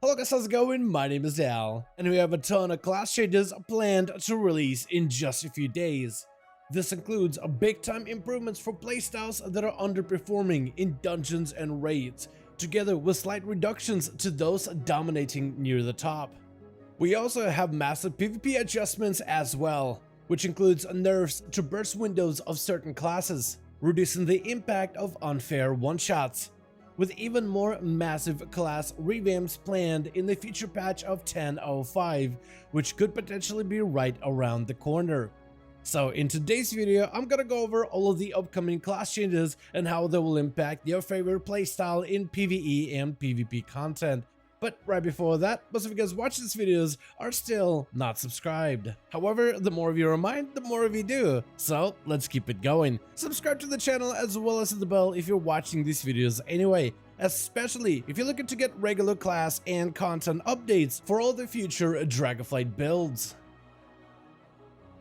Hello guys, how's it going? My name is Al, and we have a ton of class changes planned to release in just a few days. This includes big time improvements for playstyles that are underperforming in dungeons and raids, together with slight reductions to those dominating near the top. We also have massive PvP adjustments as well, which includes nerfs to burst windows of certain classes, reducing the impact of unfair one-shots, with even more massive class revamps planned in the future patch of 10.05, which could potentially be right around the corner. So in today's video, I'm gonna go over all of the upcoming class changes and how they will impact your favorite playstyle in PvE and PvP content. But right before that, most of you guys watching these videos are still not subscribed. However, the more of you remind, the more of you do. So let's keep it going. Subscribe to the channel as well as the bell if you're watching these videos anyway, especially if you're looking to get regular class and content updates for all the future Dragonflight builds.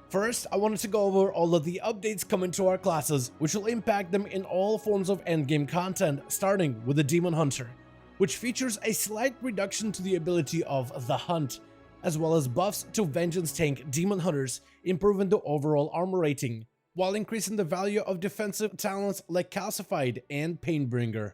First, I wanted to go over all of the updates coming to our classes, which will impact them in all forms of endgame content, starting with the Demon Hunter, which features a slight reduction to the ability of the Hunt, as well as buffs to Vengeance tank Demon Hunters, improving the overall armor rating, while increasing the value of defensive talents like Calcified and Painbringer.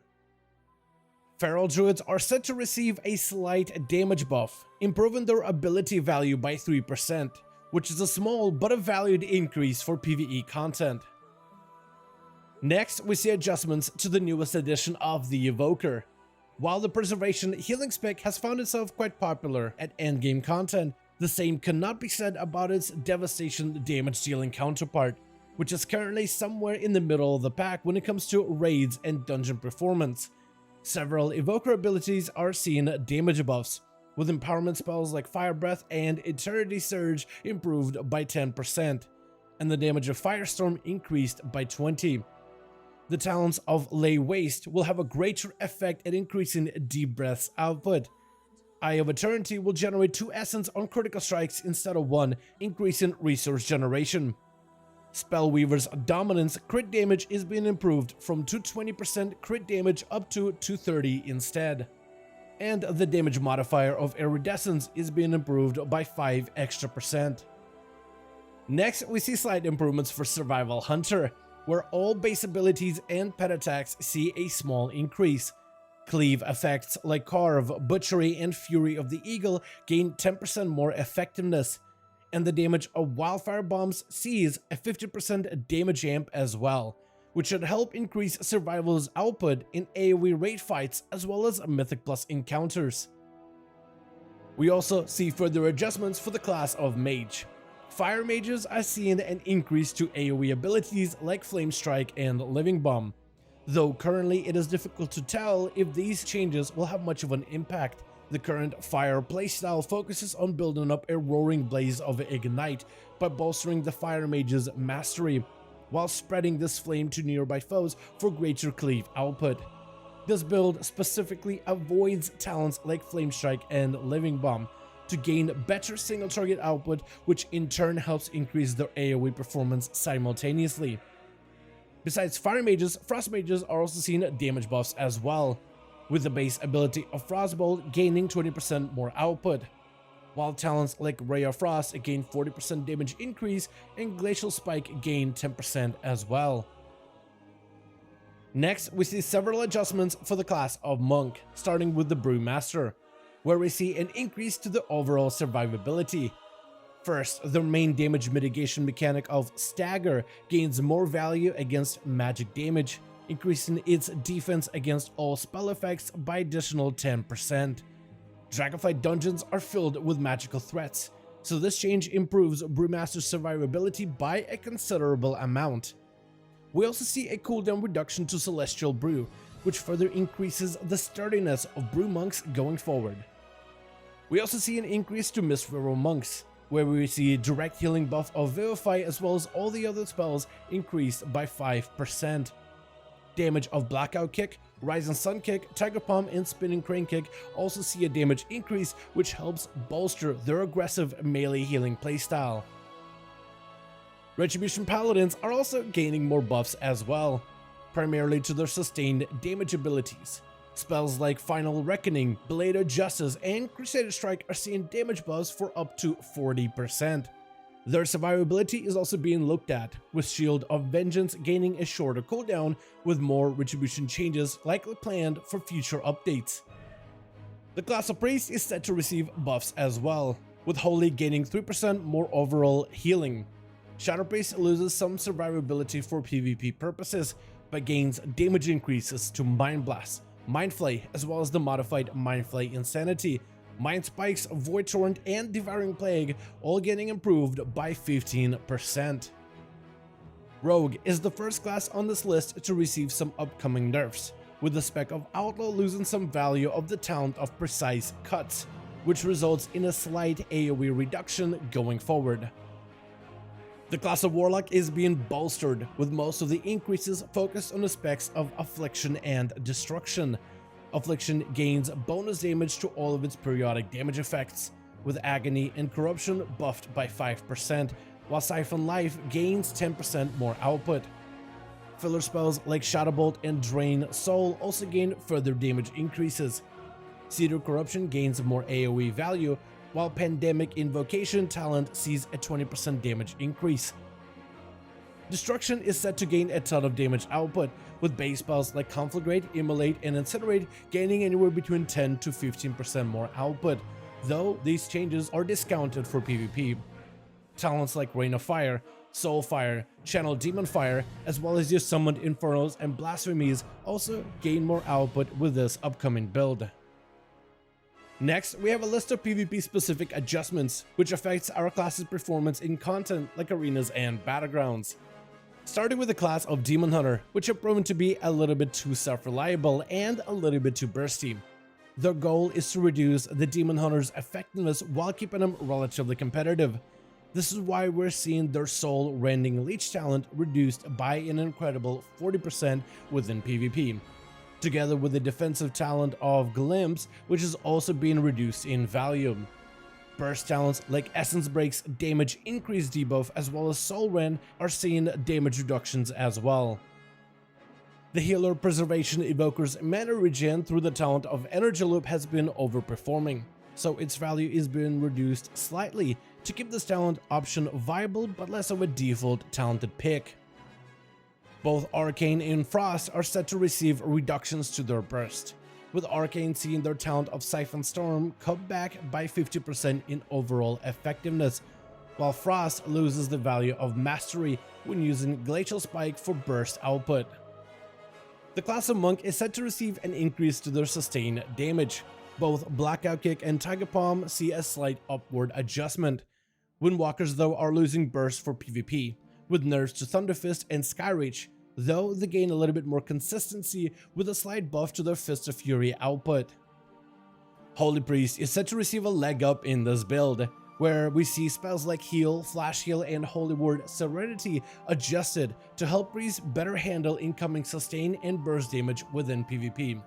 Feral Druids are set to receive a slight damage buff, improving their ability value by 3%, which is a small but a valued increase for PvE content. Next, we see adjustments to the newest edition of the Evoker. While the Preservation healing spec has found itself quite popular at endgame content, the same cannot be said about its Devastation damage dealing counterpart, which is currently somewhere in the middle of the pack when it comes to raids and dungeon performance. Several Evoker abilities are seeing damage buffs, with empowerment spells like Fire Breath and Eternity Surge improved by 10%, and the damage of Firestorm increased by 20%. The talents of Lay Waste will have a greater effect at increasing Deep Breath's output. Eye of Eternity will generate 2 essence on critical strikes instead of 1, increasing resource generation. Spellweaver's Dominance crit damage is being improved from 220% crit damage up to 230 instead. And the damage modifier of Iridescence is being improved by 5 extra %. Next, we see slight improvements for Survival Hunter, where all base abilities and pet attacks see a small increase. Cleave effects like Carve, Butchery, and Fury of the Eagle gain 10% more effectiveness, and the damage of Wildfire Bombs sees a 50% damage amp as well, which should help increase Survival's output in AoE raid fights as well as Mythic Plus encounters. We also see further adjustments for the class of Mage. Fire Mages are seeing an increase to AoE abilities like Flame Strike and Living Bomb, though currently it is difficult to tell if these changes will have much of an impact. The current Fire playstyle focuses on building up a roaring blaze of Ignite by bolstering the Fire Mage's mastery, while spreading this flame to nearby foes for greater cleave output. This build specifically avoids talents like Flame Strike and Living Bomb to gain better single target output, which in turn helps increase their AoE performance simultaneously. Besides Fire Mages, Frost Mages are also seeing damage buffs as well, with the base ability of Frostbolt gaining 20% more output, while talents like Ray of Frost gain 40% damage increase and Glacial Spike gain 10% as well. Next, we see several adjustments for the class of Monk, starting with the Brewmaster, where we see an increase to the overall survivability. First, the main damage mitigation mechanic of Stagger gains more value against magic damage, increasing its defense against all spell effects by additional 10%. Dragonflight dungeons are filled with magical threats, so this change improves Brewmaster's survivability by a considerable amount. We also see a cooldown reduction to Celestial Brew, which further increases the sturdiness of Brew Monks going forward. We also see an increase to Mistweaver Monks, where we see direct healing buff of Vivify as well as all the other spells increased by 5%. Damage of Blackout Kick, Rising Sun Kick, Tiger Palm, and Spinning Crane Kick also see a damage increase, which helps bolster their aggressive melee healing playstyle. Retribution Paladins are also gaining more buffs as well, primarily to their sustained damage abilities. Spells like Final Reckoning, Blade of Justice, and Crusader Strike are seeing damage buffs for up to 40%. Their survivability is also being looked at, with Shield of Vengeance gaining a shorter cooldown with more retribution changes likely planned for future updates. The class of Priest is set to receive buffs as well, with Holy gaining 3% more overall healing. Shadow Priest loses some survivability for PvP purposes, but gains damage increases to Mind Blast, Mind Flay, as well as the modified Mind Flay Insanity, Mind Spikes, Void Torrent, and Devouring Plague, all getting improved by 15%. Rogue is the first class on this list to receive some upcoming nerfs, with the spec of Outlaw losing some value of the talent of Precise Cuts, which results in a slight AoE reduction going forward. The class of Warlock is being bolstered, with most of the increases focused on the specs of Affliction and Destruction. Affliction gains bonus damage to all of its periodic damage effects, with Agony and Corruption buffed by 5%, while Siphon Life gains 10% more output. Filler spells like Shadow Bolt and Drain Soul also gain further damage increases. Cedar Corruption gains more AoE value, while Pandemic Invocation talent sees a 20% damage increase. Destruction is set to gain a ton of damage output, with base spells like Conflagrate, Immolate, and Incinerate gaining anywhere between 10 to 15% more output, though these changes are discounted for PvP. Talents like Rain of Fire, Soul Fire, Channel Demon Fire, as well as your summoned Infernos and Blasphemies also gain more output with this upcoming build. Next, we have a list of PvP specific adjustments, which affects our class's performance in content like arenas and battlegrounds. Starting with the class of Demon Hunter, which have proven to be a little bit too self-reliable and a little bit too bursty. Their goal is to reduce the Demon Hunter's effectiveness while keeping them relatively competitive. This is why we're seeing their Soul Rending Leech talent reduced by an incredible 40% within PvP, together with the defensive talent of Glimpse, which is also being reduced in value. Burst talents like Essence Break's damage increase debuff as well as Soul Rend are seeing damage reductions as well. The Healer Preservation Evoker's mana regen through the talent of Energy Loop has been overperforming, so its value is being reduced slightly to keep this talent option viable but less of a default talented pick. Both Arcane and Frost are set to receive reductions to their burst, with Arcane seeing their talent of Siphon Storm cut back by 50% in overall effectiveness, while Frost loses the value of Mastery when using Glacial Spike for burst output. The class of Monk is set to receive an increase to their sustained damage. Both Blackout Kick and Tiger Palm see a slight upward adjustment. Windwalkers though are losing burst for PvP, with nerfs to Thunderfist and Skyreach, though they gain a little bit more consistency with a slight buff to their Fist of Fury output. Holy Priest is set to receive a leg up in this build, where we see spells like Heal, Flash Heal, and Holy Word Serenity adjusted to help Priest better handle incoming sustain and burst damage within PvP.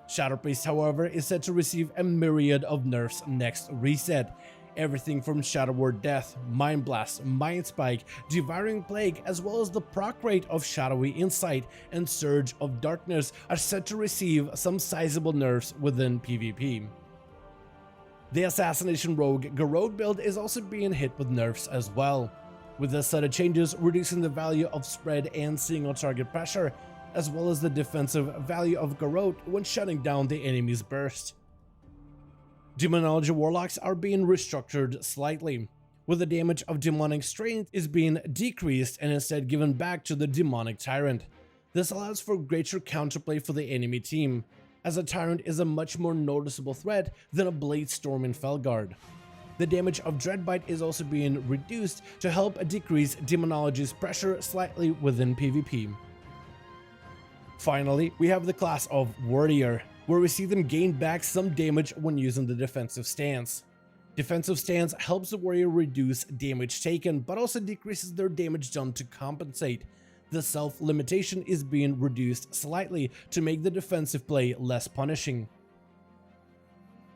Shadow Priest, however, is set to receive a myriad of nerfs next reset. Everything from Shadow Word Death, Mind Blast, Mind Spike, Devouring Plague, as well as the proc rate of Shadowy Insight and Surge of Darkness are set to receive some sizable nerfs within PvP. The Assassination Rogue Garrote build is also being hit with nerfs as well, with this set of changes reducing the value of spread and single target pressure, as well as the defensive value of Garrote when shutting down the enemy's burst. Demonology Warlocks are being restructured slightly, with the damage of Demonic Strength is being decreased and instead given back to the Demonic Tyrant. This allows for greater counterplay for the enemy team, as a Tyrant is a much more noticeable threat than a Blade Storm in Felguard. The damage of Dreadbite is also being reduced to help decrease Demonology's pressure slightly within PvP. Finally, we have the class of Warrior, where we see them gain back some damage when using the defensive stance. Defensive stance helps the warrior reduce damage taken, but also decreases their damage done to compensate. The self-limitation is being reduced slightly to make the defensive play less punishing.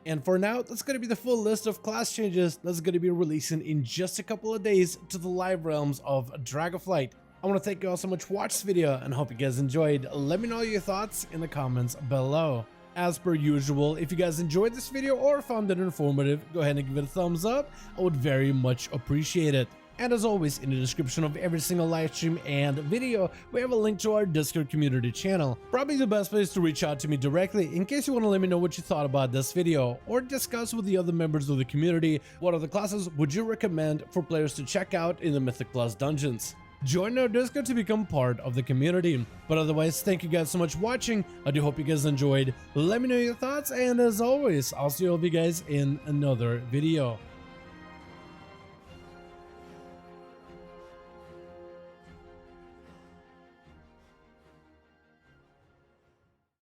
And for now, that's going to be the full list of class changes that's going to be releasing in just a couple of days to the live realms of Dragonflight. I want to thank you all so much for watching this video and hope you guys enjoyed. Let me know your thoughts in the comments below. As per usual, if you guys enjoyed this video or found it informative, go ahead and give it a thumbs up. I would very much appreciate it. And as always, in the description of every single live stream and video, we have a link to our Discord community channel. Probably the best place to reach out to me directly in case you want to let me know what you thought about this video, or discuss with the other members of the community what other classes would you recommend for players to check out in the Mythic Plus dungeons. Join our Discord to become part of the community. But otherwise, thank you guys so much for watching. I do hope you guys enjoyed. Let me know your thoughts, and as always, I'll see all of you guys in another video.